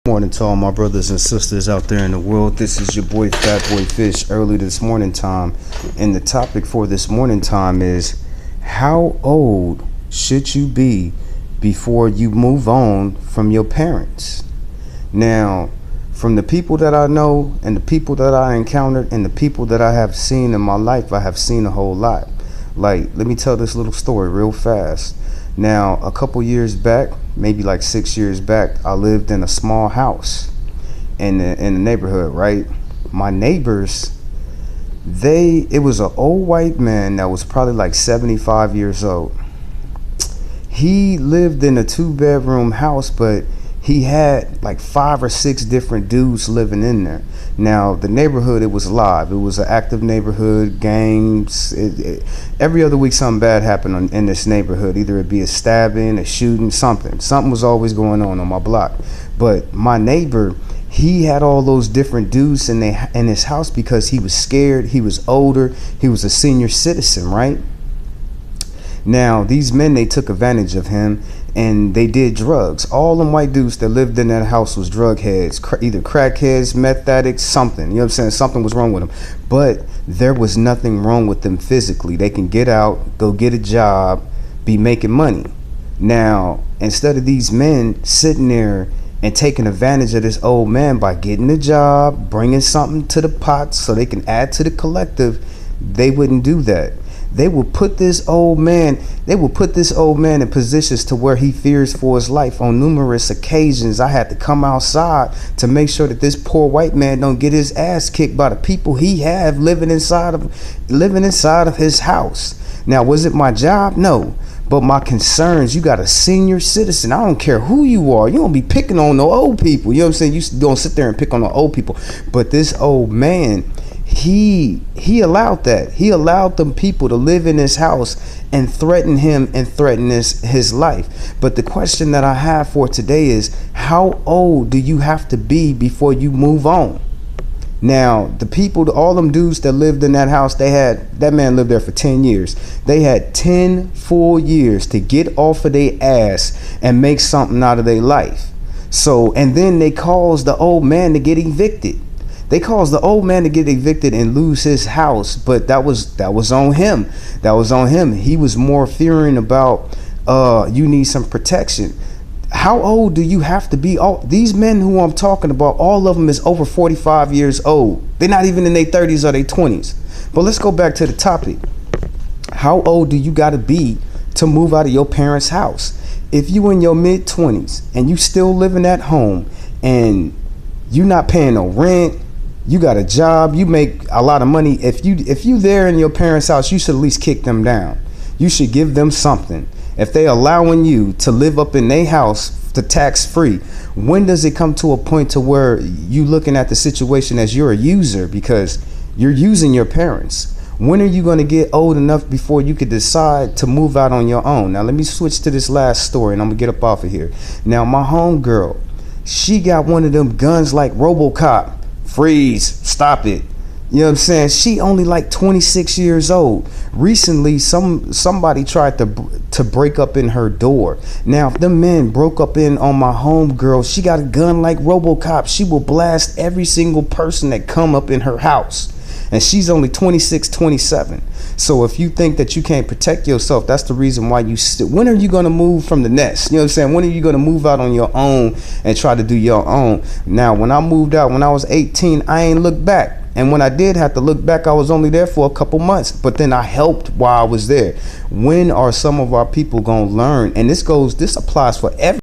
Morning to all my brothers and sisters out there in the world. This is your boy Fat Boy Fish early this morning time, and the topic for this morning time is how old should you be before you move on from your parents? Now, from the people that I know and the people that I encountered and the people that I have seen in my life, I have seen a whole lot. Like, let me tell this little story real fast. Now, a couple years back, maybe like 6 years back, I lived in a small house in the neighborhood, right? My neighbors, it was an old white man that was probably like 75 years old. He lived in a 2-bedroom house, but he had like 5 or 6 different dudes living in there. Now, the neighborhood, it was live. It was an active neighborhood, gangs. Every other week, something bad happened in this neighborhood. Either it be a stabbing, a shooting, something. Something was always going on my block. But my neighbor, he had all those different dudes in his house because he was scared. He was older. He was a senior citizen, right? Now, these men, they took advantage of him and they did drugs. All them white dudes that lived in that house was drug heads, either crackheads, meth addicts, something. You know what I'm saying? Something was wrong with them. But there was nothing wrong with them physically. They can get out, go get a job, be making money. Now, instead of these men sitting there and taking advantage of this old man by getting a job, bringing something to the pot so they can add to the collective, they wouldn't do that. They will put this old man in positions to where he fears for his life. On numerous occasions, I had to come outside to make sure that this poor white man don't get his ass kicked by the people he have living inside of his house. Now, was it my job? No. But my concerns, you got a senior citizen. I don't care who you are. You don't be picking on no old people. You know what I'm saying? You don't sit there and pick on the old people. But this old man, he allowed that. He allowed them people to live in his house and threaten him and threaten his life. But the question that I have for today is, how old do you have to be before you move on? Now, the people, all them dudes that lived in that house, that man lived there for 10 years. They had 10 full years to get off of their ass and make something out of their life. So, and then they caused the old man to get evicted. They caused the old man to get evicted and lose his house, but that was on him. That was on him. He was more fearing about you need some protection. How old do you have to be? All these men who I'm talking about, all of them is over 45 years old. They're not even in their 30s or their 20s. But let's go back to the topic. How old do you got to be to move out of your parents' house? If you in your mid-20s and you still living at home and you not paying no rent, you got a job, you make a lot of money. If you there in your parents' house, you should at least kick them down. You should give them something. If they allowing you to live up in their house to tax free, when does it come to a point to where you looking at the situation as you're a user because you're using your parents? When are you going to get old enough before you could decide to move out on your own? Now let me switch to this last story and I'm gonna get up off of here. Now my homegirl, she got one of them guns like RoboCop. Freeze, stop it. You know what I'm saying? She only like 26 years old. Recently, somebody tried to break up in her door. Now, if the men broke up in on my homegirl, she got a gun like RoboCop. She will blast every single person that come up in her house. And she's only 26, 27. So if you think that you can't protect yourself, that's the reason why when are you going to move from the nest? You know what I'm saying? When are you going to move out on your own and try to do your own? Now, when I moved out, when I was 18, I ain't looked back. And when I did have to look back, I was only there for a couple months, but then I helped while I was there. When are some of our people going to learn? And this applies for every